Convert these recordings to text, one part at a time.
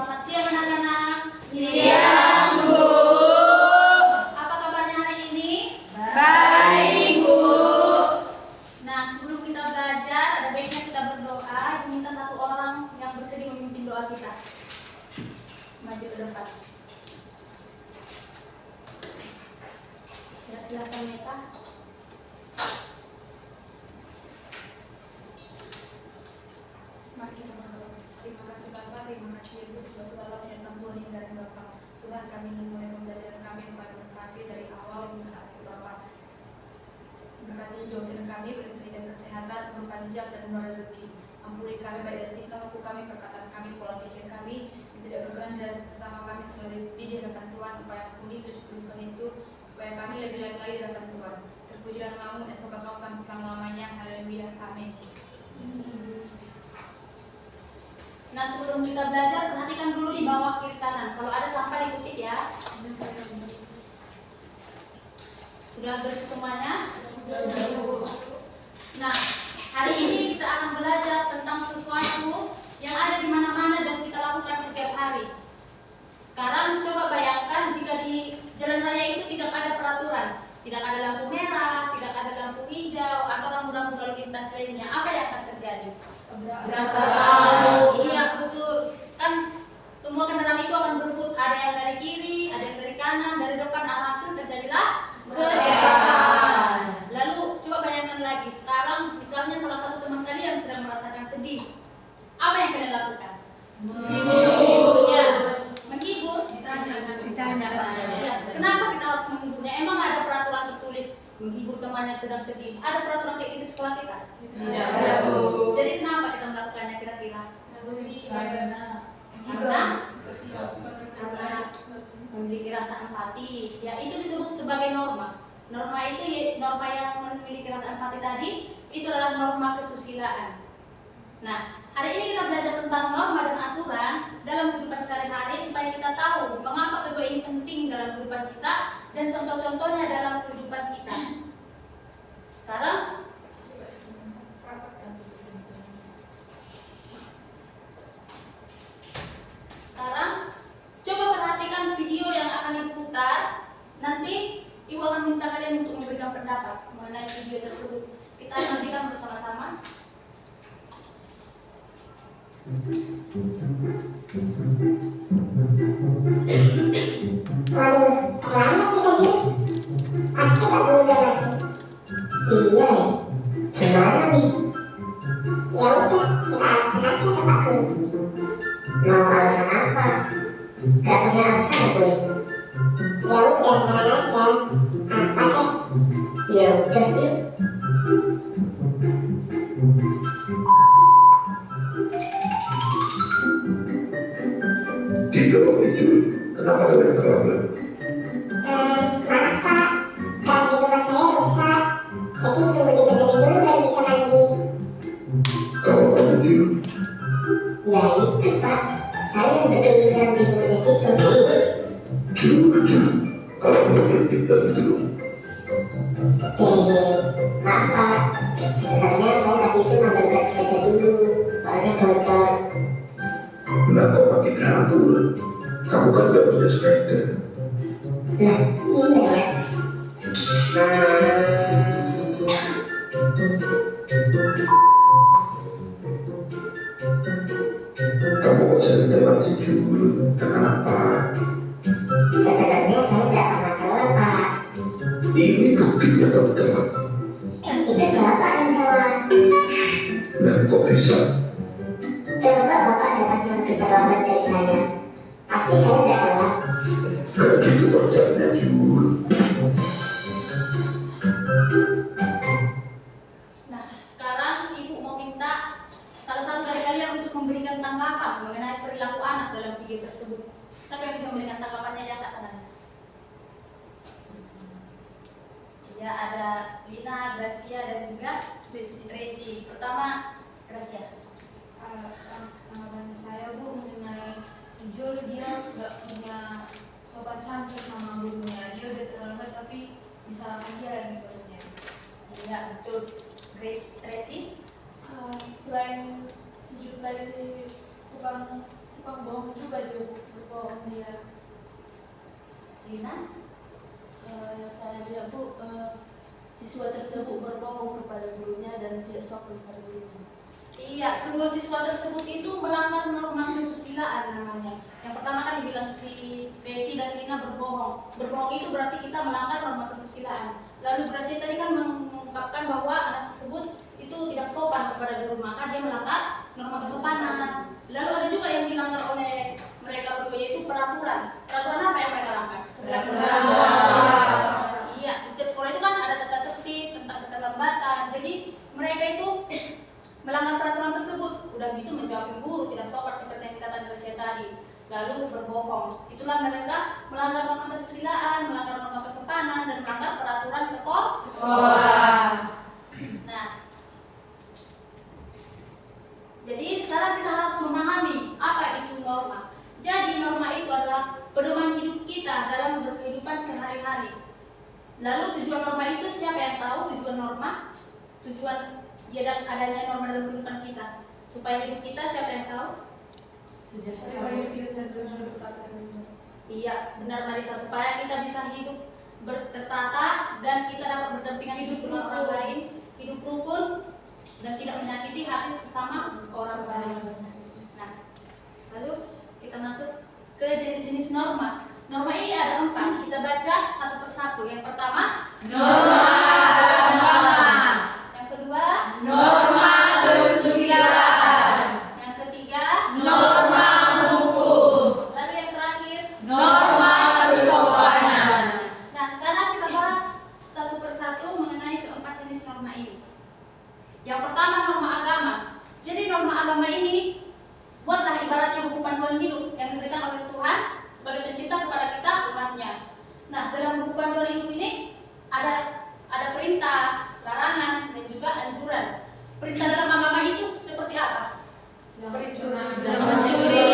Selamat siang anak-anak. Siang, Bu. Apa kabarnya hari ini? Baik, Bu. Nah, sebelum kita belajar, ada baiknya kita berdoa. Minta satu orang yang bersedia memimpin doa kita. Maju ke depan. Ya, silakan Meta. Mari kita berdoa. Terima kasih Bapak, terima kasih Yesus sudah selalu menyertai Tuhan hingga dari Bapak. Tuhan, kami ingin mulai pembelajaran kami yang paling berkati dari awal hingga akhir Bapak. Berkati dosen kami, berikan kesehatan, umur panjang dan murah rezeki. Ampuni kami baik dari tingkah laku kami, perkataan kami, pola pikir kami yang tidak berkenan dan bersama kami terlebih di hadapan Tuhan. Upaya ampuni sujud Kristus itu supaya kami lebih lagi di hadapan Tuhan. Terpuji dan Namamu esok bakal sampai selama-lamanya. Haleluya. Amin. Nah, sebelum kita belajar, perhatikan dulu di bawah kiri kanan. Kalau ada sampah dikutip ya. Sudah bersih semuanya? Sudah. Nah, hari ini kita akan belajar tentang sesuatu yang ada di mana-mana dan kita lakukan setiap hari. Sekarang coba bayangkan jika di jalan raya itu tidak ada peraturan, tidak ada lampu merah, tidak ada lampu hijau, atau rambu-rambu lalu lintas lainnya. Apa yang akan terjadi? Iya, betul. Kan semua kendaraan itu akan berebut, ada yang dari kiri, ada yang dari kanan, dari depan, alhasil terjadilah kecelakaan. Lalu coba bayangkan lagi, sekarang misalnya salah satu teman kalian sedang merasakan sedih. Apa yang kalian lakukan? Ya, menghibur. Ditanya. Ya. Kenapa kita harus menghiburnya? Emang ada peraturan tertulis menghibur teman yang sedang sedih? Ada peraturan kayak gitu di sekolah kita? Tidak ada, Bu. Jadi kenapa kita melakukannya kira-kira? Karena memiliki rasa empati. Ya, itu disebut sebagai norma. Norma itu, norma yang memiliki rasa empati tadi, itu adalah norma kesusilaan. Nah, hari ini kita belajar tentang norma dan aturan dalam kehidupan sehari-hari supaya kita tahu mengapa kedua ini penting dalam kehidupan kita dan contoh-contohnya dalam kehidupan kita. Sekarang coba perhatikan video yang akan diputar. Nanti Ibu akan minta kalian untuk memberikan pendapat mengenai video tersebut. Kita saksikan bersama-sama. Waduh, terlambat kita gitu. Pasti tak belajar lagi. Iya ya, gimana nih? Ya udah, kita alasan aja ke Pak Guru. Mau alasan apa? Gak punya alasan gue. Ya udah, jalan aja. Apa deh? Ya udah yuk. Di bawah itu, kenapa kalian terlambat? Maaf Pak, kan di rumah saya rusak. Jadi tunggu dibenerin dulu baru bisa mandi. Kalau kamu tidur, Ya itu Pak, saya betul-betul di rumahnya gitu. tidur aja. Kalau mau berhenti dan tidur, Maaf Pak, sebenarnya saya tadi itu ngambil berat sepeda dulu, soalnya bocor. kenapa makin kabur? Kamu kan gak punya sepeda. Lah, iya ya. Kamu kok sering telat sih, Jul? Kenapa? Sebenarnya saya nggak pernah telat Pak. Ini buktinya kamu telat. Itu Bapak yang salah. Dan kok bisa? Coba Bapak datangnya lebih terlambat dari saya. Pasti saya nggak telat. Gak gitu kerjanya, Jul. Nah, sekarang Ibu mau minta salah satu dari kalian untuk memberikan tanggapan mengenai perilaku anak dalam video tersebut. Siapa yang bisa memberikan tanggapannya di angkat tangan? Ya, ada Lina, Gracia, dan juga Tracy. Pertama, Gracia. Tanggapan saya Bu mengenai si Jul, dia nggak punya sopan santun sama gurunya. Dia udah terlambat tapi disalahkan dia lagi gurunya. Ya, betul. Great, Tracy. Selain si Jul tadi tukang tukang bohong juga dia, berbohong dia. Lina? Yang saya lihat Bu, siswa tersebut berbohong kepada gurunya dan tidak sopan kepada gurunya. Iya, kedua siswa tersebut itu melanggar norma kesusilaan namanya. Yang pertama kan dibilang si Resi dan Lina berbohong. Berbohong itu berarti kita melanggar norma kesusilaan. Lalu Resi tadi kan mengungkapkan bahwa anak tersebut itu tidak sopan kepada guru, maka dia melanggar norma kesopanan. Lalu ada juga yang dilanggar oleh mereka berdua, yaitu peraturan. Peraturan apa yang mereka langgar? Iya, di setiap sekolah itu kan ada tata tertib tentang keterlambatan. Jadi mereka itu melanggar peraturan tersebut. Udah gitu menjawab guru tidak sopan seperti yang dikatakan Gracia tadi. Lalu berbohong. Itulah mereka melanggar norma kesusilaan, melanggar norma kesopanan, dan melanggar peraturan sekolah. Nah, jadi sekarang kita harus memahami apa itu norma. Jadi norma itu adalah pedoman hidup kita dalam berkehidupan sehari-hari. Lalu tujuan norma itu siapa yang tahu tujuan norma? Tujuan adanya norma dalam kehidupan kita supaya hidup kita siapa yang tahu? Iya, benar Marisa, supaya kita bisa hidup tertata dan kita dapat berdampingan hidup dengan orang lain, hidup rukun dan tidak menyakiti hati sesama orang lain. Nah, lalu kita masuk ke jenis-jenis norma. Norma ini ada 4. Kita baca satu persatu. Yang pertama, Norma agama. Yang kedua, Norma kesusilaan. Yang ketiga, Norma hukum. lalu yang terakhir, Norma kesopanan. Nah, sekarang kita bahas satu persatu mengenai keempat jenis norma ini. Yang pertama, norma agama. Jadi norma agama ini buatlah ibaratnya buku panduan hidup yang diberikan oleh Tuhan sebagai pencipta kepada kita umatnya. Nah, dalam buku panduan hidup ini ada perintah, larangan, dan juga anjuran. Perintah dalam agama itu seperti apa? Jangan mencuri.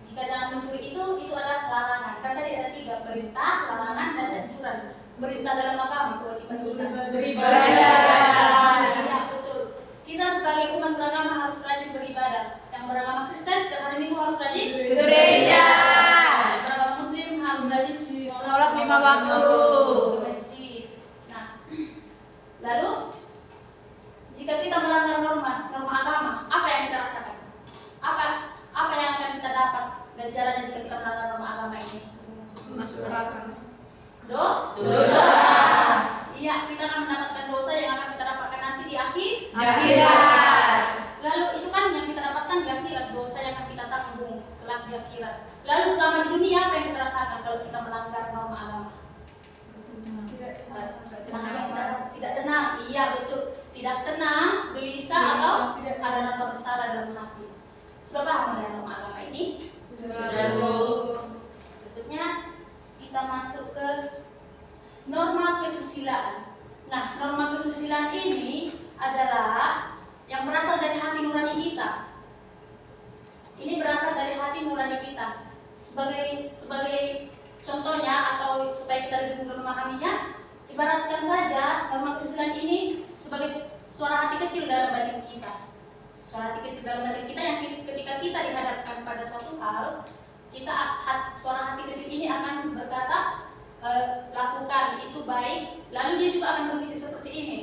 Jika jangan mencuri itu adalah larangan. Kan tadi ada 3, perintah, larangan, dan anjuran. Perintah dalam agama kewajiban kita Beribadah. Iya, betul. Kita sebagai umat beragama harus rajin beribadah. Yang beragama Kristen setiap hari Minggu harus rajin Gereja. Yang beragama Muslim harus rajin Sholat 5 waktu. di masjid. Nah, lalu jika kita melanggar norma agama, apa yang kita rasakan? Apa yang akan kita dapat ganjarannya jika kita melanggar norma agama ini? Masyarakat. Dosa. Iya, kita akan mendapatkan dosa yang akan kita dapatkan nanti di Akhirat. Lalu itu kan yang kita dapatkan di akhirat, dosa yang akan kita tanggung kelak di akhirat. Lalu selama di dunia apa yang kita rasakan kalau kita melanggar norma agama? Tidak tenang. Iya, betul. Tidak tenang, gelisah atau ada rasa bersalah dalam hati. Sudah paham mengenai norma agama ini? Sudah, Bu. Berikutnya kita masuk ke norma kesusilaan. Nah, norma kesusilaan ini adalah yang berasal dari hati nurani kita. Ini berasal dari hati nurani kita. Sebagai contohnya atau supaya kita lebih mudah memahaminya, ibaratkan saja norma kesusilaan ini sebagai suara hati kecil dalam batin kita. Suara hati kecil dalam batin kita yang ketika kita dihadapkan pada suatu hal, suara hati kecil ini akan berkata, lakukan itu baik, lalu dia juga akan berbisik seperti ini,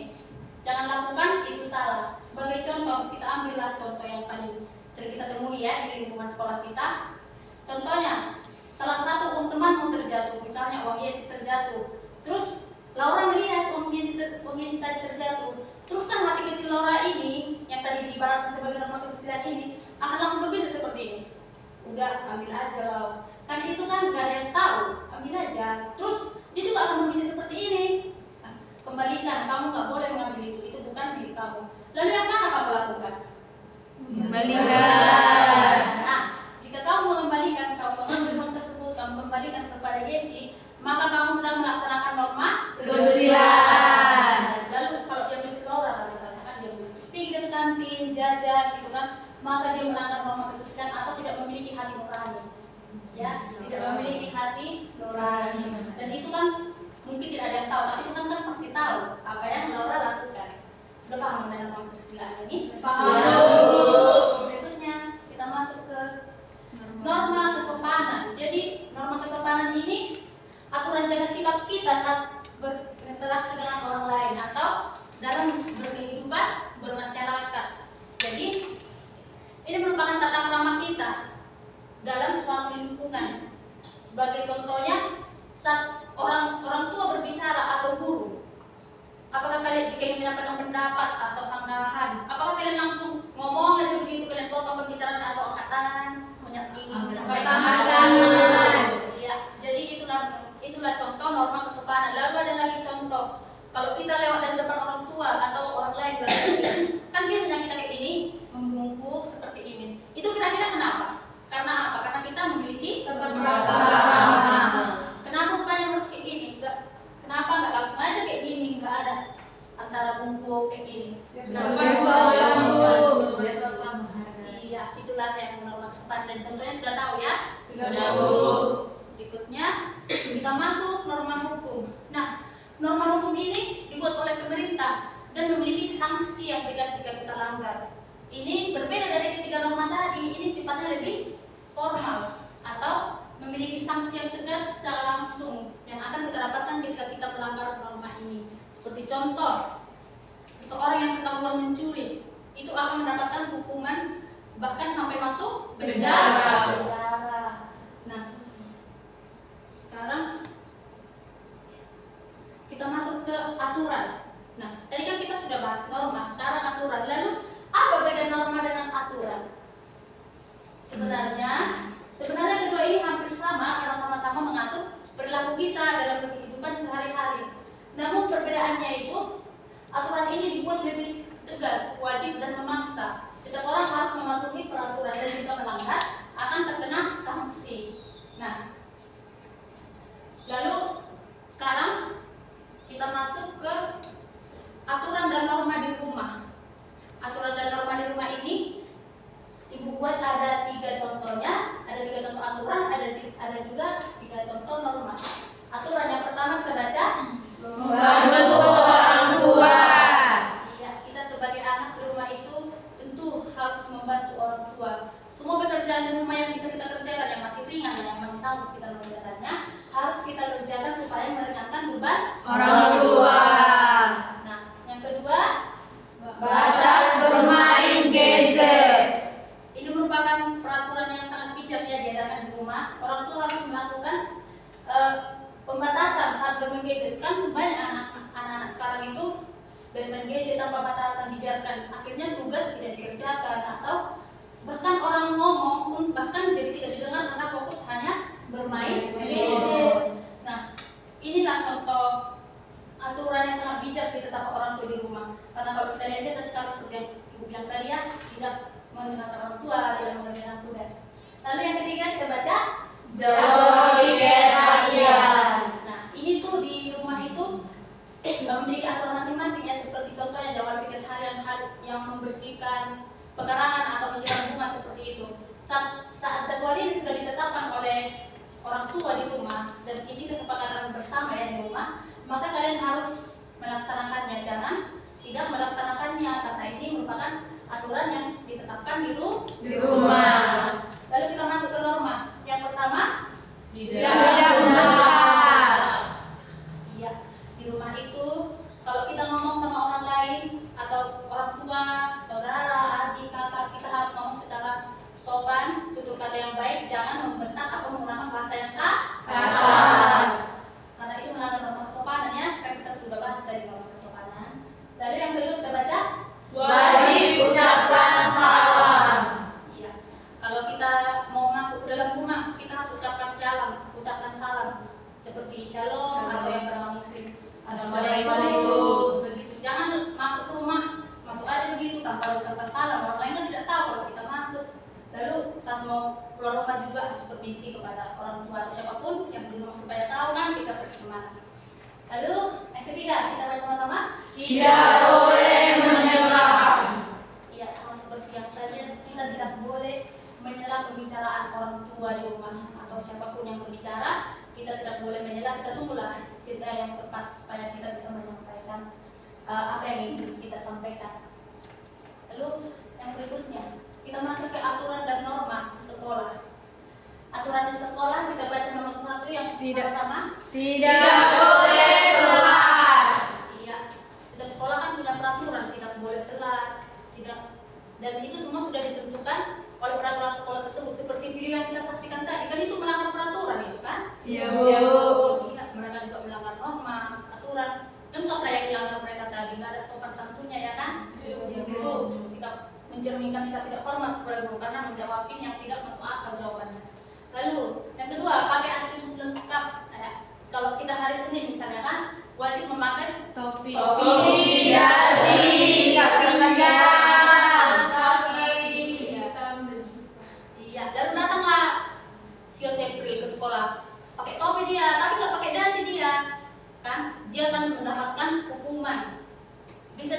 jangan lakukan itu salah. Sebagai contoh, kita ambillah contoh yang paling sering kita temui ya di lingkungan sekolah kita. Contohnya, salah satu uang temanmu terjatuh, misalnya uang Yesi terjatuh, terus Laura melihat uang Yesi tadi terjatuh, terus kan hati kecil Laura ini yang tadi diibaratkan sebagai norma kesusilaan ini akan langsung berbisik seperti ini, udah ambil aja Lau, kan itu kan gak ada yang tahu, ambil aja. Terus dia juga akan berbisik seperti ini, kembalikan, kamu gak boleh mengambil itu bukan milik kamu. Lalu yang mana kamu lakukan? Kembalikan. Nah, jika kamu mengembalikan, kamu mengambil uang tersebut, kamu kembalikan kepada Yesi, maka kamu sedang melaksanakan norma kesusilaan. Lalu kalau dia beli Laura misalnya kan dia beli pikir kantin, jajan gitu kan, maka dia melanggar norma kesusilaan atau tidak memiliki hati nurani. Ya, tidak memiliki hati nurani. Dan itu kan mungkin tidak ada yang tahu, tapi Tuhan kan pasti tahu apa yang Laura lakukan. Sudah paham mengenai norma kesusilaan ini? Paham. Berikutnya kita rumput kayak gini. Sopan santun. sopan. Iya, itulah yang norma sopan dan contohnya sudah tahu ya. Sudah, Bu. Berikutnya kita masuk norma hukum. Nah, norma hukum ini dibuat oleh pemerintah dan memiliki sanksi yang tegas jika kita langgar. Ini berbeda dari ketiga norma tadi. Ini sifatnya lebih formal atau memiliki sanksi yang tegas secara langsung yang akan kita dapatkan ketika kita melanggar norma ini. Seperti contoh, seseorang yang ketahuan mencuri itu akan mendapatkan hukuman bahkan sampai masuk penjara. Nah, sekarang kita masuk ke aturan. Nah, tadi kan kita sudah bahas norma, sekarang aturan. Lalu apa beda norma dengan aturan? Sebenarnya kedua ini hampir sama karena sama-sama mengatur perilaku kita dalam kehidupan sehari-hari. Namun perbedaannya itu aturan ini dibuat lebih tegas, wajib dan memaksa. Setiap orang harus mematuhi peraturan dan jika melanggar akan terkena sanksi. Nah, lalu sekarang kita masuk ke aturan dan norma di rumah. Aturan dan norma di rumah ini Ibu buat ada 3 contohnya, ada 3 contoh aturan, ada juga 3 contoh norma. Aturan yang pertama kita baca, Membantu orang tua. iya, kita sebagai anak di rumah itu tentu harus membantu orang tua. Semua pekerjaan di rumah yang bisa kita kerjakan, yang masih ringan dan yang masih sanggup kita mengerjakannya, harus kita kerjakan supaya meringankan beban Orang tua. Nah, yang kedua, Batas bermain gadget. ini merupakan peraturan yang sangat bijak ya diedarkan di rumah. Orang tua harus melakukan pembatasan saat bermain gadget. Kan banyak anak-anak sekarang itu bermain gadget tanpa batasan, dibiarkan. Akhirnya tugas tidak dikerjakan atau bahkan orang ngomong pun bahkan jadi tidak didengar karena fokus hanya bermain gadget. Nah, inilah contoh aturan yang sangat bijak ditetapkan orang tua di rumah. Karena kalau kita lihat sekarang seperti yang Ibu bilang tadi ya, tidak mendengar orang tua, tidak mengerjakan tugas. Lalu yang ketiga kita baca Joget rakyat. Nah, ini tuh di rumah itu memiliki aturan masing-masing ya, seperti contohnya jadwal pikir harian yang membersihkan pekarangan atau menyiram bunga seperti itu. Saat jadwal ini sudah ditetapkan oleh orang tua di rumah dan ini kesepakatan bersama ya di rumah, maka kalian harus melaksanakannya, jangan tidak melaksanakannya karena ini merupakan aturan yang ditetapkan di rumah. Lalu kita masuk ke norma. Yang pertama, Tidak menolak. iya, di rumah itu kalau kita ngomong sama orang lain atau orang tua, saudara, adik, kakak, kita harus ngomong secara sopan, tutur kata yang baik, jangan membentak atau menggunakan bahasa yang kasar. Karena itu melanggar norma kesopanan ya, kan kita sudah bahas tadi norma kesopanan. Lalu yang kedua kita baca Wajib ucapkan salam. iya. Kalau kita mau masuk ke dalam rumah, kita harus ucapkan salam seperti shalom atau yang bernama muslim assalamualaikum. Begitu. Jangan masuk ke rumah, masuk aja begitu tanpa ucapkan salam. Orang lain kan tidak tahu kalau kita masuk. Lalu saat mau keluar rumah juga harus permisi kepada orang tua atau siapapun yang di rumah supaya tahu kan kita pergi kemana. Lalu yang ketiga kita baca sama-sama. Tidak boleh menyela. Iya, sama seperti yang tadi, kita tidak boleh menyela pembicaraan orang tua di rumah atau siapapun yang berbicara. Kita tidak boleh menyela, kita tunggulah jeda yang tepat supaya kita bisa menyampaikan apa yang ingin kita sampaikan. Lalu yang berikutnya kita masuk ke aturan dan norma sekolah. Aturan di sekolah kita baca nomor 1 yang sama-sama. Tidak boleh telat. Iya, setiap sekolah kan punya peraturan, tidak boleh telat, tidak, dan itu semua sudah ditentukan oleh peraturan sekolah tersebut. Seperti video yang kita saksikan tadi, kan itu melanggar peraturan itu kan? Iya, Bu. Iya, mereka juga melanggar norma, aturan. Lengkap lah yang dilanggar mereka tadi, nggak ada sopan santunnya ya kan? Itu sikap mencerminkan sikap tidak hormat kepada guru karena menjawabin yang tidak masuk akal jawabannya. Lalu yang kedua, pakai atribut lengkap. Kalau kita hari Senin misalnya kan, wajib memakai Topi. dasi, iya. Lalu datanglah si April ke sekolah, pakai topi dia, tapi nggak pakai dasi dia, kan? Dia akan mendapatkan hukuman. Bisa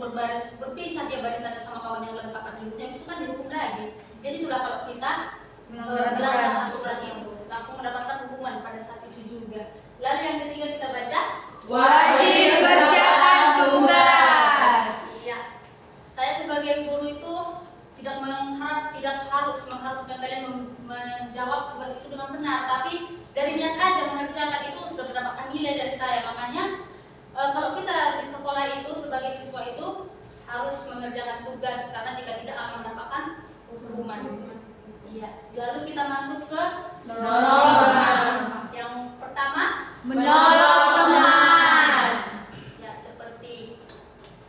berbaris berpisah dia barisannya sama kawan yang lengkap atributnya, itu kan dihukum lagi. Jadi itulah kalau kita melanggar aturan itu langsung mendapatkan hukuman pada saat itu juga. Lalu yang ketiga kita baca Wajib kerjakan tugas. Iya. Saya sebagai guru itu tidak mengharuskan kalian menjawab tugas itu dengan benar, tapi dari niat aja mengerjakan itu sudah mendapatkan nilai dari saya. Makanya kalau kita di sekolah itu sebagai siswa itu harus mengerjakan tugas, karena jika tidak akan mendapatkan hukuman. Iya. Lalu kita masuk ke norma. Yang pertama, Menolong teman. ya seperti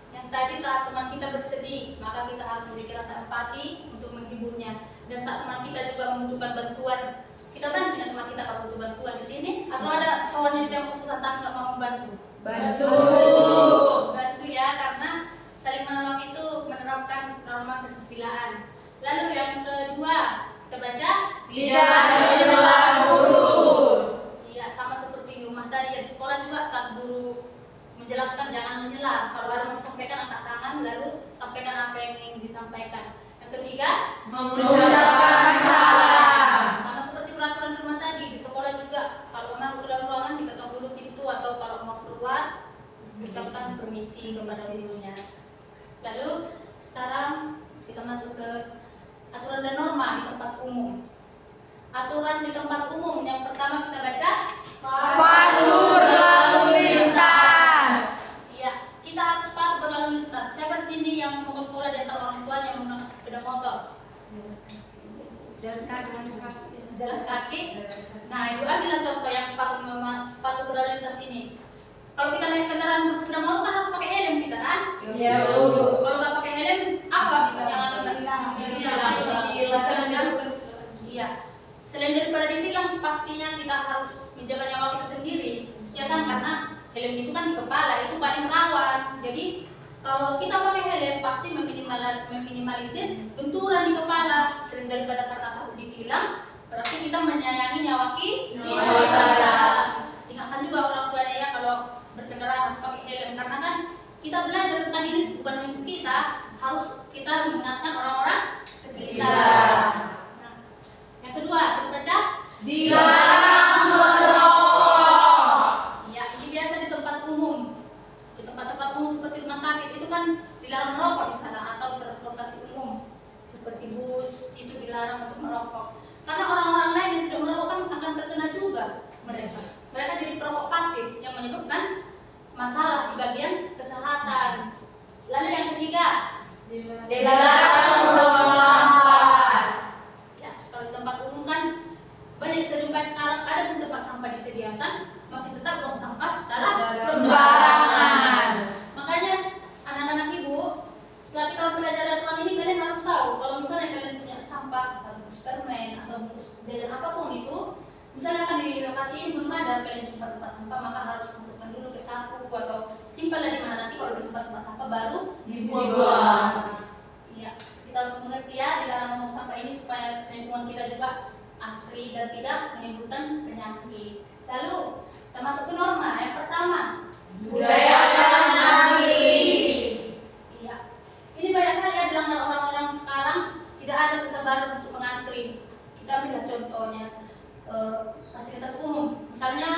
yang tadi, saat teman kita bersedih, maka kita harus memiliki rasa empati untuk menghiburnya. Dan saat teman kita juga membutuhkan bantuan, kita bantu ya teman kita kalau butuh bantuan di sini. Atau ada kawan yang kesusahan tapi nggak mau membantu. Bantu. Bantu ya, karena saling menolong itu menerapkan norma kesusilaan. Lalu yang kedua, kita baca Tidak menyela guru. Iya, sama seperti di rumah tadi ya, di sekolah juga saat guru menjelaskan jangan menyela. Kalau ada yang disampaikan angkat tangan, lalu sampaikan apa yang ingin disampaikan. Yang ketiga, Mengucapkan salam. sama seperti peraturan di rumah tadi, di sekolah juga kalau masuk ke dalam ruangan diketok dulu pintu, atau kalau mau keluar ucapkan permisi kepada gurunya. Lalu sekarang kita masuk ke aturan dan norma di tempat umum. Aturan di tempat umum yang pertama kita baca Patuh lalu lintas. Iya, kita harus patuh berlalu lintas. Siapa di sini yang mau ke sekolah di antara orang tua yang menggunakan sepeda motor? Jalan kaki. Nah, ibu ambillah contoh yang patuh berlalu lintas ini. Kalau kita naik kendaraan bersepeda motor kan harus pakai helm kita kan? Iya, Bu. Kalau nggak pakai helm apa? Yang akan Iya. Selain daripada ditilang, pastinya kita harus menjaga nyawa kita sendiri, ya kan? Karena helm itu kan di kepala, itu paling rawan. Jadi kalau kita pakai helm pasti meminimalisir benturan di kepala. Selain daripada karena takut ditilang, berarti kita menyayangi nyawa kita. Ingatkan juga orang tuanya ya, kalau berkendara harus pakai helm, karena kan kita belajar tentang ini bukan untuk kita, harus kita mengingatkan orang-orang sekitar. Nah, yang kedua kita baca Dilarang merokok. ya, ini biasa di tempat umum, di tempat-tempat umum seperti rumah sakit itu kan dilarang merokok di sana, atau transportasi umum seperti bus itu dilarang untuk merokok, karena orang-orang lain yang tidak merokok kan akan terkena juga mereka jadi perokok pasif yang menyebabkan masalah di bagian kesehatan. Lalu yang ketiga, Dilarang buang sampah. ya, kalau di tempat umum kan banyak kita jumpai sekarang, ada pun tempat sampah disediakan masih tetap buang sampah secara Sembarangan. Makanya anak-anak ibu, setelah kita belajar aturan ini, kalian harus tahu kalau misalnya kalian punya sampah atau bungkus permen atau bungkus jajan apapun itu, misalnya kan di lokasi ini belum ada kalian jumpa tempat sampah, maka harus masukkan dulu ke saku atau simpanlah di mana, nanti kalau di tempat sampah baru dibuang. Iya, kita harus mengerti ya dilarang membuang sampah ini supaya lingkungan kita juga asri dan tidak menimbulkan penyakit. Lalu kita masuk ke norma yang pertama, Budayakan antri. iya, ini banyak kali ya dilanggar orang-orang sekarang, tidak ada kesabaran untuk mengantri. Kita ambil contohnya fasilitas umum, misalnya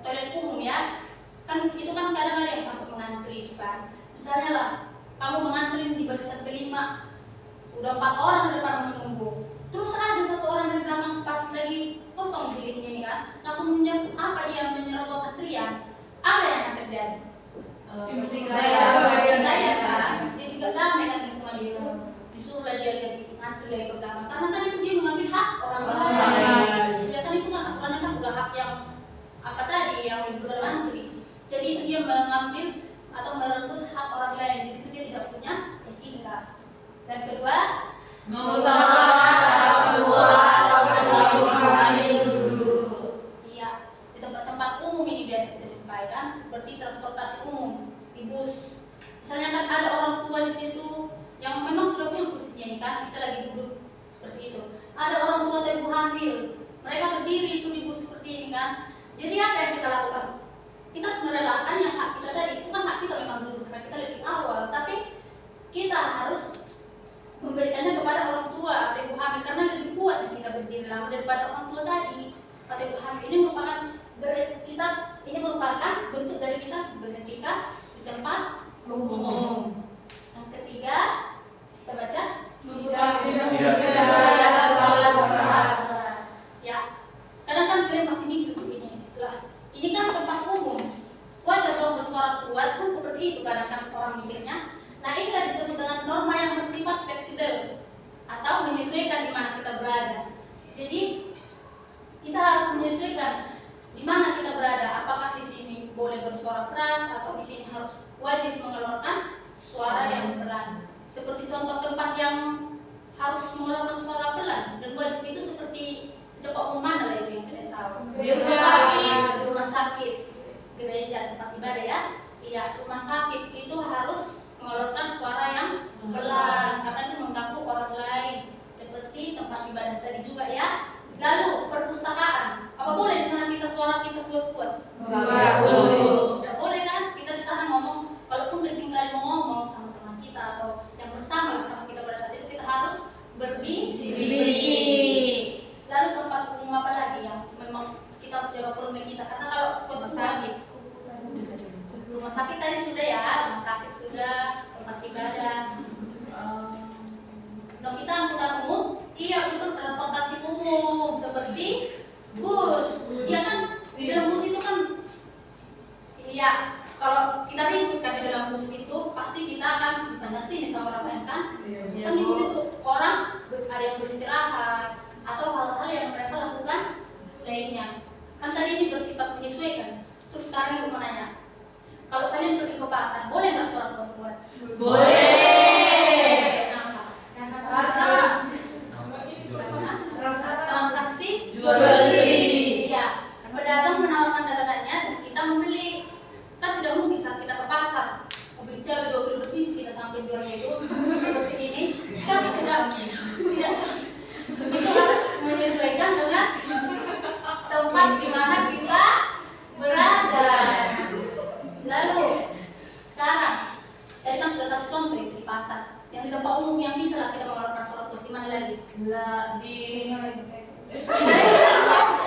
toilet umum ya, kan itu kan kadang ada yang sampai mengantri kan. Misalnya lah, kamu mengantri di barisan kelima, udah 4 orang di depan menunggu, terus ada 1 orang di belakang pas lagi kosong biliknya ini kan, langsung dia menyerobot antrian, apa yang akan terjadi? Gaya kan, jadi gak damai kan lingkungan itu. Disuruhlah dia jadi antri dari ke belakang, karena kan itu dia mengambil hak orang lain. Ya kan itu kan aturannya kan udah hak yang apa tadi yang diberi antri. Jadi itu dia mengambil atau merebut hak orang lain. Di situ dia tidak punya etika. Dan kedua, Mengutamakan orang tua atau guru. iya, di tempat-tempat umum ini biasa kita jumpai kan, seperti transportasi umum, di bus. Misalnya kan ada orang tua di situ yang memang sudah full kursinya ini kan, kita lagi duduk seperti itu. Ada orang tua atau ibu hamil, mereka berdiri itu di bus seperti ini kan. Jadi apa yang kita lakukan? Kita harus merelakan yang hak kita tadi, itu kan hak kita memang duduk karena kita lebih awal. lama daripada orang tua tadi. Kata ibu hamil ini merupakan ini merupakan bentuk dari kita berketika di tempat umum. Yang ketiga, kita baca ya. Kadang kan kalian pasti mikir begini, lah ini kan tempat umum, wajar dong bersuara kuat kan seperti itu kadang kan orang mikirnya. Nah inilah disebut dengan norma yang bersifat fleksibel atau menyesuaikan di mana kita berada. Jadi kita harus menyesuaikan di mana kita berada. Apakah di sini boleh bersuara keras atau di sini harus wajib mengeluarkan suara yang pelan. Seperti contoh tempat yang harus mengeluarkan suara pelan dan wajib itu seperti tempat umum mana lah itu yang kalian tahu? Rumah sakit, gereja, tempat ibadah ya. Iya, rumah sakit itu harus mengeluarkan suara yang pelan karena itu mengganggu orang lain. Seperti tempat ibadah tadi juga ya. Lalu perpustakaan, apa boleh di sana kita suara kita kuat-kuat? Tidak boleh kan? Kita di sana ngomong, kalaupun ketinggalan mau ngomong sama teman kita atau yang bersama kita pada saat itu kita harus berbisik. Lalu tempat umum apa lagi yang memang kita harus jaga volume kita? Karena kalau rumah sakit tadi sudah ya, rumah sakit sudah, tempat ibadah. Kalau kita angkutan umum, iya betul, transportasi umum seperti bus. Iya kan, di dalam bus itu kan, iya kalau kita ribut kan di dalam bus itu pasti kita akan banyak sini sama orang lain kan. Kan di bus itu orang ada yang beristirahat atau hal-hal yang mereka lakukan lainnya. Kan tadi ini bersifat menyesuaikan. Terus sekarang ibu mau nanya, kalau kalian pergi ke pasar, boleh nggak suara kuat-kuat? Boleh. Kenapa? Transaksi jual beli. Ya, pedagang menawarkan dagangannya dan kita membeli. Kan tidak mungkin saat kita ke pasar mobil cewek 2 mobil lebih kita sampai jualnya itu seperti ini. Kan tidak itu harus menyesuaikan dengan tempat di mana kita berada. Lalu sekarang tadi kan sudah satu contoh itu di pasar. Yang di tempat umum yang bisa lah kita mengeluarkan suara kuat, di mana lagi? Di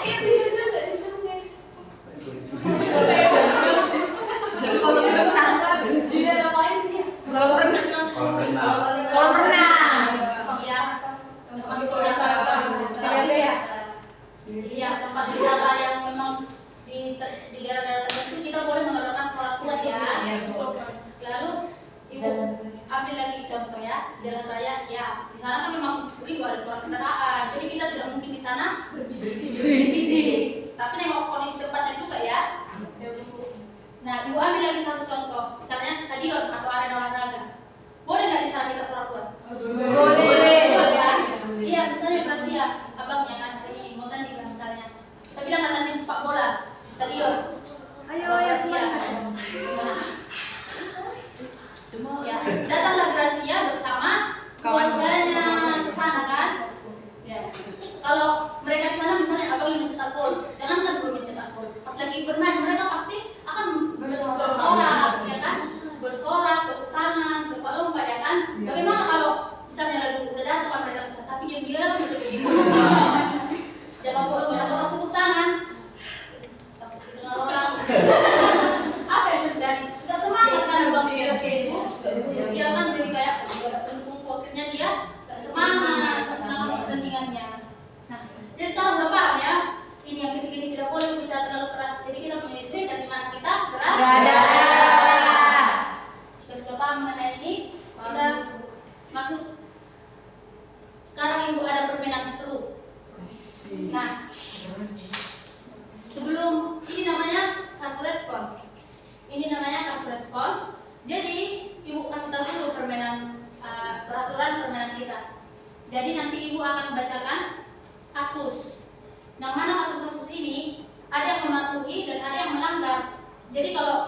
iya bisa juga di sungai. Kalau renang, dia ngapain dia? Kalau renang. Iya. Tempat wisata ya. Iya, tempat wisata yang memang di daerah-daerah tertentu kita boleh mengeluarkan suara kuat ya. Lalu ibu ambil lagi contoh ya, jalan raya ya. Di sana kan memang ribuan ada suara kendaraan, jadi kita tidak mungkin di sana berbisik. Tapi nengok kondisi tempatnya juga ya. Nah, ibu ambil lagi satu contoh, misalnya stadion atau arena olahraga. Boleh nggak di sana kita suara kuat? Boleh. Kan? Iya, misalnya Gracia, abangnya kan hari ini mau tanding kan misalnya. Kita bilang kan tanding sepak bola, stadion. Ayo semangat. Ya, datanglah Gracia bersama keluarganya ke sana kan. Ya. Kalau mereka di sana misalnya abang yang mencetak gol, jangankan belum mencetak gol, pas lagi bermain mereka pasti akan bersorak, ya kan? Bersorak, tepuk tangan, lompat ya kan? Bagaimana kalau misalnya lalu udah datang kan mereka bisa, tapi diam-diam aja begitu. Jangan volume atau pas tepuk tangan, takut dengar orang. Apa yang terjadi? Gak semangat kan abang ibu, dia kan jadi kayak pendukung akhirnya dia gak semangat, gak semangat pertandingannya. Nah, jadi sekarang udah paham ya, ini yang ketiga ini tidak boleh berbicara terlalu keras. Jadi kita menyesuaikan di mana kita berada. Sudah paham mengenai ini, kita masuk. Sekarang ibu ada permainan seru. Nah, sebelum ini namanya kartu respon. Ini namanya kartu respon. Jadi ibu kasih tahu dulu permainan peraturan permainan kita. Jadi nanti ibu akan membacakan kasus. Yang mana kasus-kasus ini ada yang mematuhi dan ada yang melanggar. Jadi kalau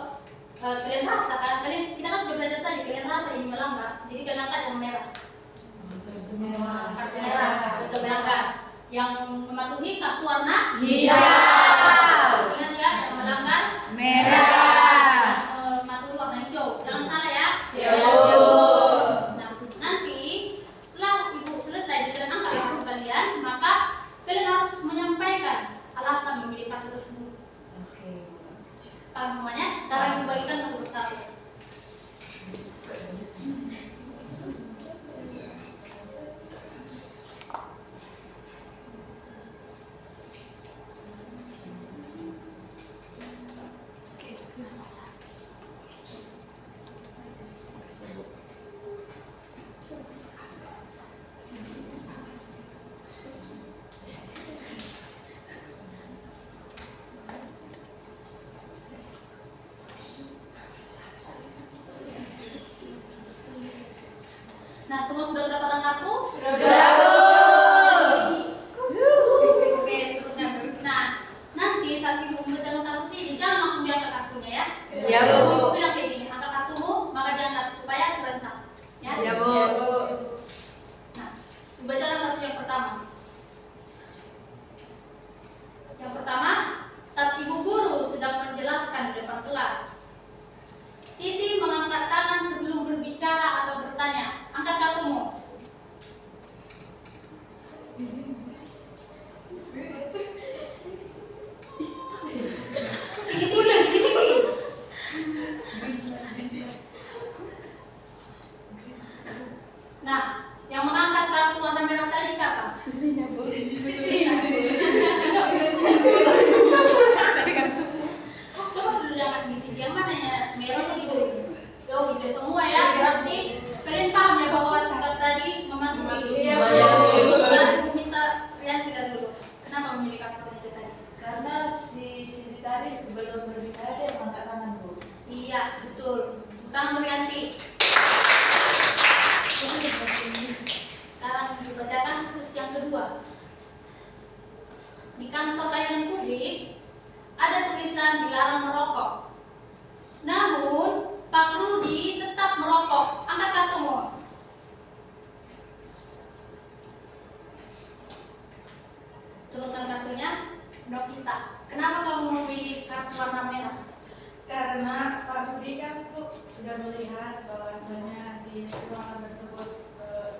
kalian rasa kan, kita kan sudah belajar tadi, kalian rasa ini melanggar, jadi kalian angkat yang merah. Kartu merah, kartu melanggar. Yang mematuhi kartu warna hijau. Ingat ya, yang melanggar merah. Mematuhi warna hijau. Jangan salah ya. Nah, nanti setelah ibu selesai dan angkat kartu kalian, maka kalian Nah, semua sudah mendapatkan kartu? Sudah, Bu. Oke, turunnya. Nah, nanti saat ibu membacakan kasus ini jangan langsung diangkat kartunya ya. Ya, Bu. Ibu bilang kayak gini, angkat kartumu maka diangkat supaya serentak. Ya, Ya, Bu. Nah, membacakan kasus yang pertama. Yang pertama, saat ibu guru sedang menjelaskan di depan kelas, Siti mengangkat tangan sebelum berbicara atau bertanya. Angkat kartumu. Tinggi. Nah, yang mengangkat kartu warna merah tadi siapa? Coba dulu diangkat tinggi. Yang mana ya? Merah atau hijau? Oh, hijau semua ya. Berarti kalian paham ya bahwa sikap tadi membantu ibu. Iya, Bu. Nah, ibu minta kalian lihat dulu. Kenapa memilih kartu hijau tadi? Karena si Siti tadi sebelum berbicara dia mengangkat tangan, Bu. Iya, betul. Tangan Nurianti. Sekarang dibacakan kasus yang kedua. Di kantor layanan publik ada tulisan dilarang merokok. Namun Pak Rudi tetap merokok. Angkat kartumu. Turunkan kartunya. Novita, kenapa kamu memilih kartu warna merah? Karena Pak Budi kan tuh sudah melihat bahwasanya di ruangan tersebut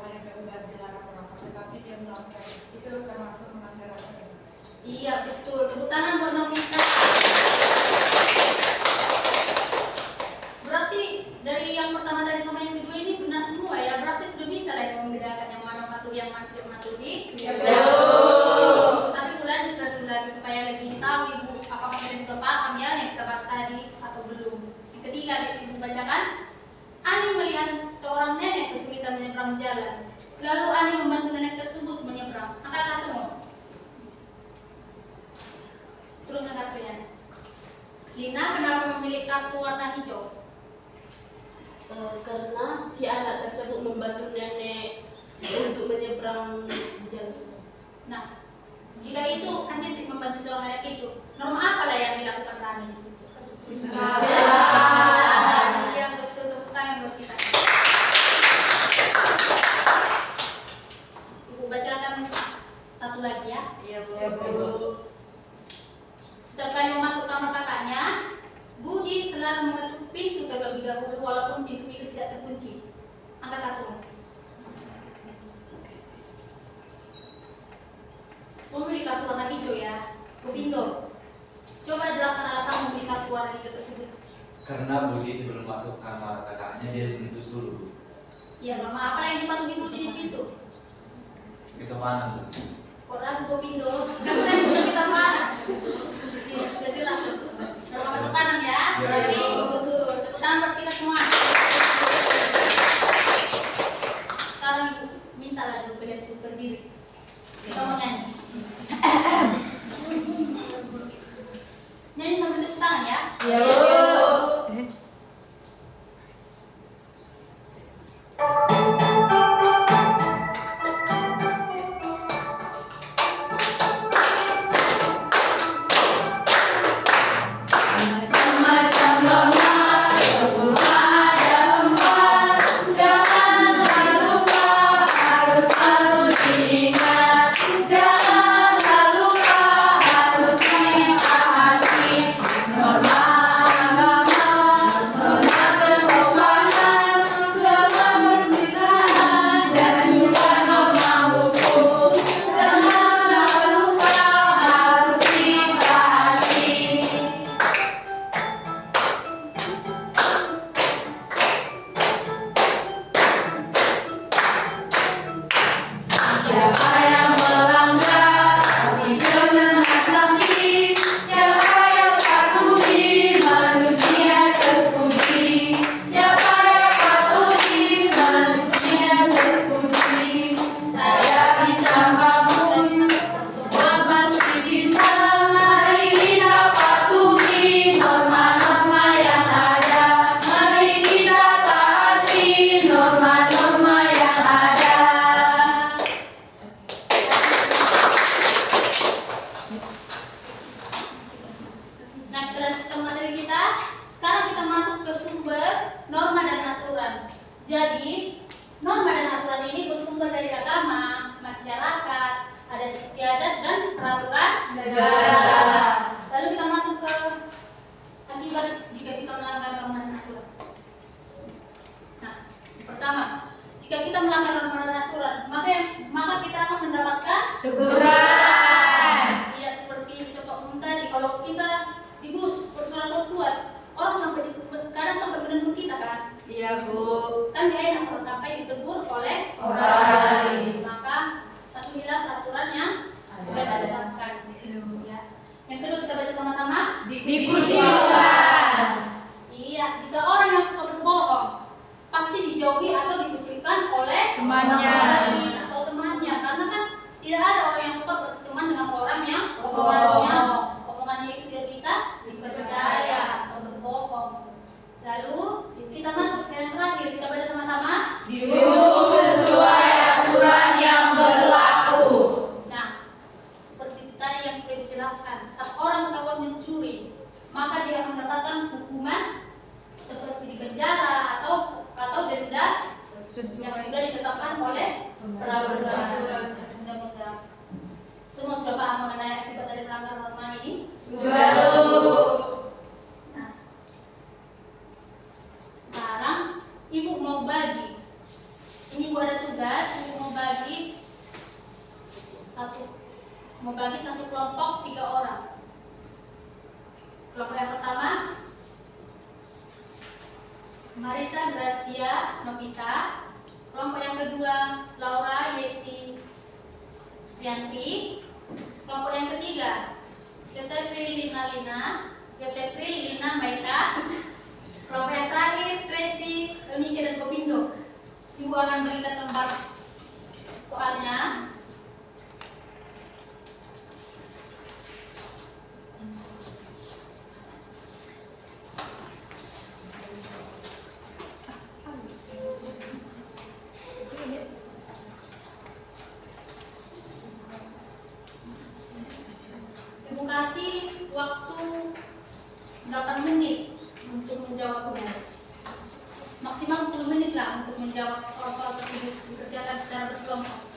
ada keunggahan dilarang merokok, tetapi dia melakukan itu termasuk melanggar aturan. Iya betul. Tepuk tangan buat Novita. Berarti dari yang pertama tadi sama yang kedua ini benar semua ya. Berarti sudah bisa lah yang membedakan yang mana maturi yang maturi. Ya, Tapi ulang juga dulu lagi supaya lebih tahu ibu apakah kalian sudah paham ya yang kita bahas tadi atau belum. Yang ketiga ibu bacakan. Ani melihat seorang nenek kesulitan menyeberang jalan. Lalu Ani membantu nenek tersebut menyeberang. Angkat kartumu. Turunkan kartunya. Lina, kenapa memilih kartu warna hijau? Karena si anak tersebut membantu nenek untuk menyeberang di jalan. Nah, jika itu kan dia membantu seorang anak itu, norma apa lah yang dilakukan Rani di situ? Yang betul tepuk tangan buat kita. Ibu bacakan satu lagi ya. Iya, Bu. Ya, Bu. Setiap kali mau masuk kamar kakaknya, Budi selalu mengetuk pintu terlebih dahulu walaupun pintu itu tidak terkunci. Angkat kartumu. Semua memilih kartu warna hijau ya. Kupindo, coba jelaskan alasan memilih kartu warna hijau tersebut. Karena Budi sebelum masuk kamar kakaknya dia menuntut dulu. Ya, norma apa yang dipatuhi Budi di situ? Kesopanan. Kok ragu Kupindo? Kan tadi sudah kita bahas. Di sini sudah jelas. Norma kesopanan ya. Berarti betul. Tepuk tangan buat kita semua. Sekarang ibu mintalah dulu kalian untuk berdiri. Kita mau nyanyi. Nyanyi sambil tepuk tangan ya. Iya, Bu. Semacam Jadi norma dan aturan ini bersumber dari agama, masyarakat, adat istiadat dan peraturan negara. Lalu kita masuk ke akibat jika kita melanggar norma dan aturan. Nah, pertama, jika kita melanggar norma dan aturan, maka kita akan mendapatkan teguran. Iya, seperti di tempat umum tadi, kalau kita di bus bersuara kuat, orang kadang sampai menegur kita kan? Iya Bu. Kan dia enak kalau sampai ditegur oleh orang lain. Maka satu hilang peraturan yang sudah ditetapkan. Ya. Yang kedua kita baca sama-sama. Dikucilkan. Iya, jika orang yang suka berbohong pasti dijauhi atau dikucilkan oleh Temannya. orang lain atau temannya, karena kan tidak ada orang yang suka berteman dengan orang yang omongannya itu tidak bisa dipercaya atau berbohong. Lalu kita masuk ke yang terakhir, kita baca sama-sama. Duduk sesuai aturan yang berlaku. Nah, seperti tadi yang sudah dijelaskan, saat orang ketahuan mencuri, maka dia akan mendapatkan hukuman seperti di penjara atau denda yang sudah ditetapkan oleh peraturan undang-undang. Semua sudah paham mengenai akibat dari melanggar norma ini? Sudah Bu. Nah, sekarang ibu mau bagi. Ini ibu ada tugas, ibu mau bagi satu kelompok 3 orang. Kelompok yang pertama Marisa, Gracia, Novita. Kelompok yang kedua Laura, Yesi, Rianti. Kelompok yang ketiga Yosefri, Lina, Maika. Kelompok yang terakhir Tracy, Nike dan Gobindo. Ibu akan berikan lembar soalnya. Ibu kasih waktu 8 menit untuk menjawabnya. Maksimal 10 menit lah untuk menjawab soal-soal tersebut, dikerjakan secara berkelompok.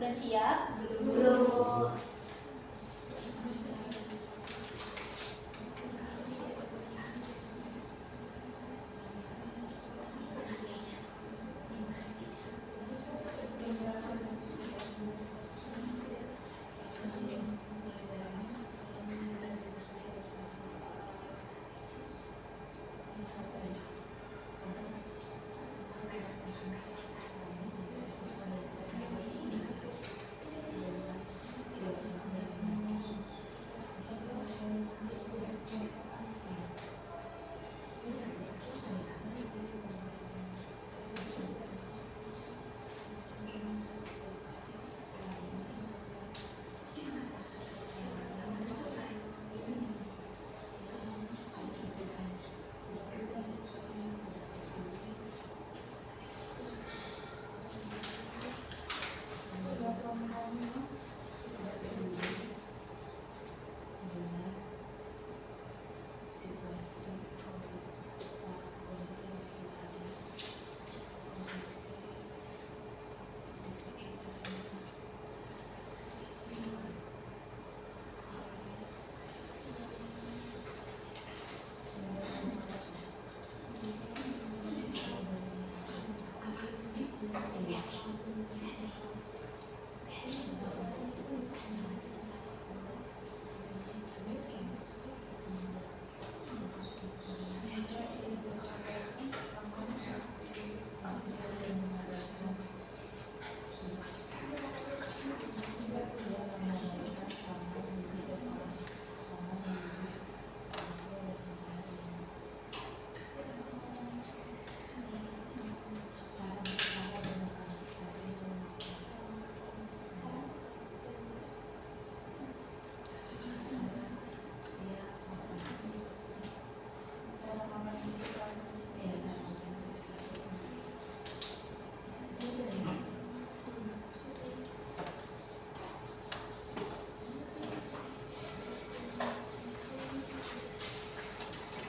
Udah siap? Belum. Bu.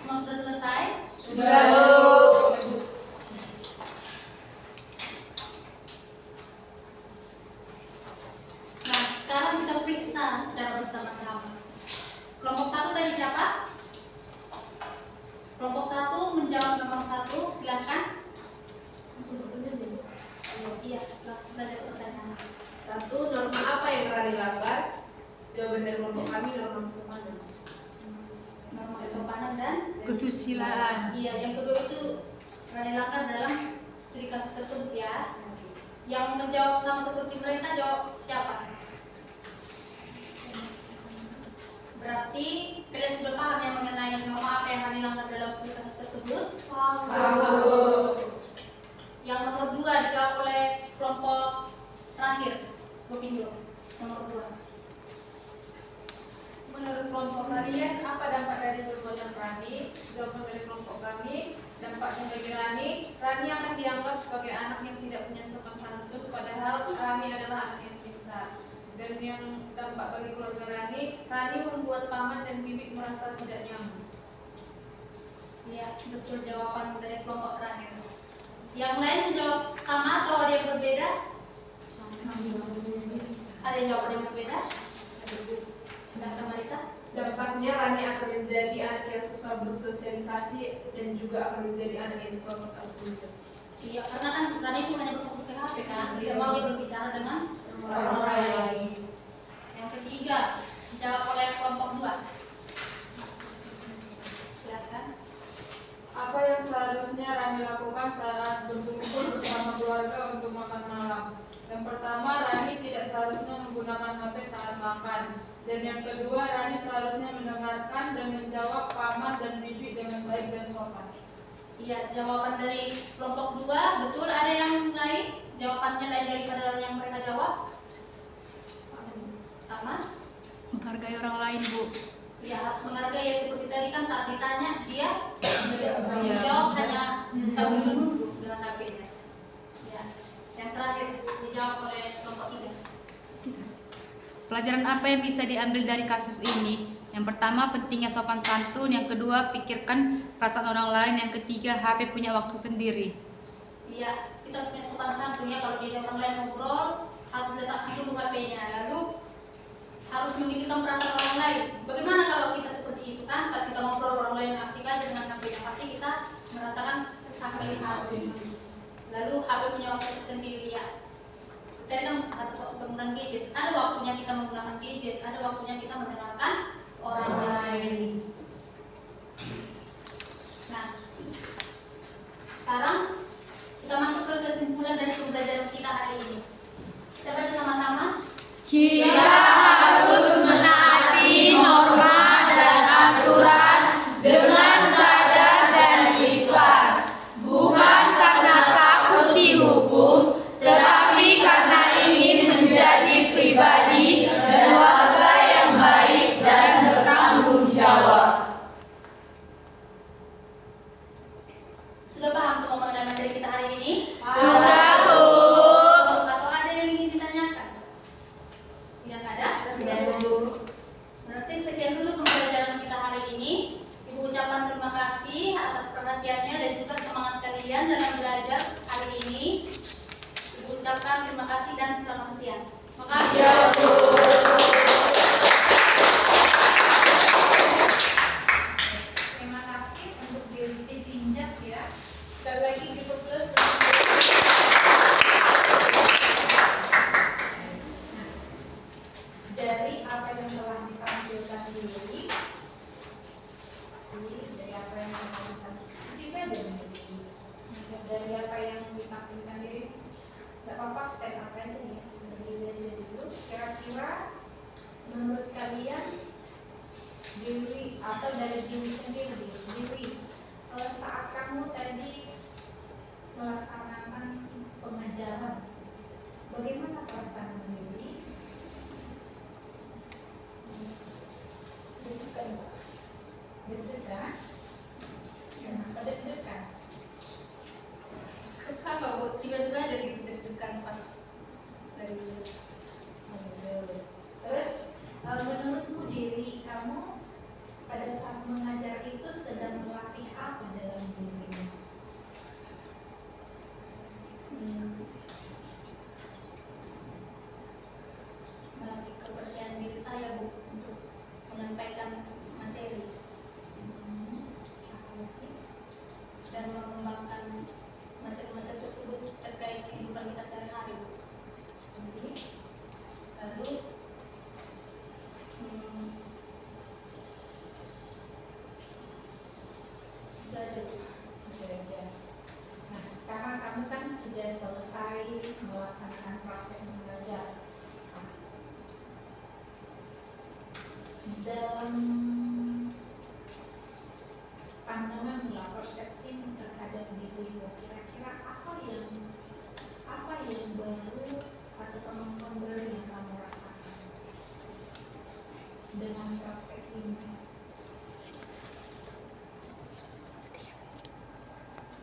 Semua sudah selesai? Sudah. Nah, sekarang kita periksa secara bersama-sama. Kelompok 1 tadi siapa? Kelompok 1 menjawab nomor 1, silakan. Iya, langsung saja ke pertanyaan. 1. Norma apa yang Rani langgar? Jawaban dari kelompok kami norma kesopanan. Norma kesopanan dan Kesusilaan. iya, yang kedua itu Rani langgar dalam studi kasus tersebut ya. Yang menjawab sama seperti mereka jawab siapa? Berarti kalian sudah paham yang mengenai norma apa yang Rani langgar dalam studi kasus tersebut? Yang nomor 2 dijawab oleh kelompok terakhir, Gopindo. Nomor 2. Menurut kelompok kalian, apa dampak dari perbuatan Rani? Jawaban dari kelompok kami, dampaknya bagi Rani akan dianggap sebagai anak yang tidak punya sopan santun, padahal Rani adalah anak yang pintar. Dan yang dampak bagi keluarga Rani membuat paman dan bibi merasa tidak nyaman. Iya, betul jawaban dari kelompok terakhir. Yang lain menjawab sama atau ada yang berbeda? Ada yang jawab yang berbeda? Silakan Marisa. Dampaknya Rani akan menjadi anak yang susah bersosialisasi dan juga akan menjadi anak yang introvert atau timid. Iya, karena kan Rani itu hanya berfokus ke HP kan, tidak mau dia berbicara dengan orang lain. Yang ketiga, dijawab oleh kelompok 2. Silakan. Apa yang seharusnya Rani lakukan saat berkumpul bersama keluarga untuk makan malam? Yang pertama, Rani tidak seharusnya menggunakan HP saat makan. Dan yang kedua, Rani seharusnya mendengarkan dan menjawab paman dan bibi dengan baik dan sopan. Iya, jawaban dari kelompok 2 betul. Ada yang lain? Jawabannya lain daripada yang mereka jawab? Sama? Menghargai orang lain, Bu. Ya, harus menghargai ya, seperti tadi kan saat ditanya dia menjawab hanya sambil menunduk dengan HP-nya. Ya. Yang terakhir dijawab oleh kelompok 3. Pelajaran apa yang bisa diambil dari kasus ini? Yang pertama, pentingnya sopan santun. Yang kedua, pikirkan perasaan orang lain. Yang ketiga, HP punya waktu sendiri. Iya, kita harus punya sopan santun ya. Kalau dia orang lain ngobrol, harus diletakkan dulu HP-nya, lalu harus memikirkan perasaan orang lain. Bagaimana kalau kita seperti itu kan, saat kita ngobrol orang lain asik aja dengan HP-nya, pasti kita merasakan sakit hati. Lalu HP punya waktu tersendiri ya. Tadi kan atas waktu penggunaan gadget, ada waktunya kita menggunakan gadget, ada waktunya kita mendengarkan orang lain. Nah, sekarang kita masuk ke kesimpulan dari pembelajaran kita hari ini. Kita baca sama-sama. Kita harus menaati norma dan aturan dengan sadar dan ikhlas, bukan karena takut dihukum, tetapi karena ingin menjadi pribadi dan warga yang baik dan bertanggung jawab. Sudah paham semua mengenai materi kita hari ini? Sudah, Bu. Atau ada yang ingin ditanyakan? Tidak ada? Tidak ada, Bu. Berarti sekian dulu pembelajaran kita hari ini. Ibu ucapkan terima kasih atas perhatiannya dan juga semangat kalian dalam belajar hari ini. Ibu ucapkan terima kasih dan selamat siang. Makasih ya, Bu. Terima kasih untuk diisi pinjak ya. Sekali lagi Ibu Plus. Dari apa yang telah ditampilkan ini, dari apa yang telah ditampilkan, isi aja nih. Dari apa yang ditampilkan ini, nggak apa-apa stand up aja ya. Berdiri aja dulu. Kira-kira menurut kalian Dewi atau dari Dewi sendiri, Dewi, saat kamu tadi melaksanakan pengajaran, bagaimana perasaan Dewi? Deg-degan, Pak. Deg-degan? Kenapa deg-degan? Kenapa Bu? Tiba-tiba aja gitu deg-degan pas dari Terus menurutmu Dewi, kamu pada saat mengajar itu sedang melatih apa dalam dirimu? melatih kepercayaan diri saya Bu untuk menyampaikan materi dan mengembangkan materi-materi tersebut terkait kehidupan kita sehari-hari Bu. Lalu sudah aja Bu. Belajar. Nah, sekarang kamu kan sudah selesai melaksanakan praktek mengajar. Nah, dalam pandangan lah persepsi terhadap dirimu, kira-kira apa yang baru atau kemampuan baru yang kamu rasakan dengan praktek ini?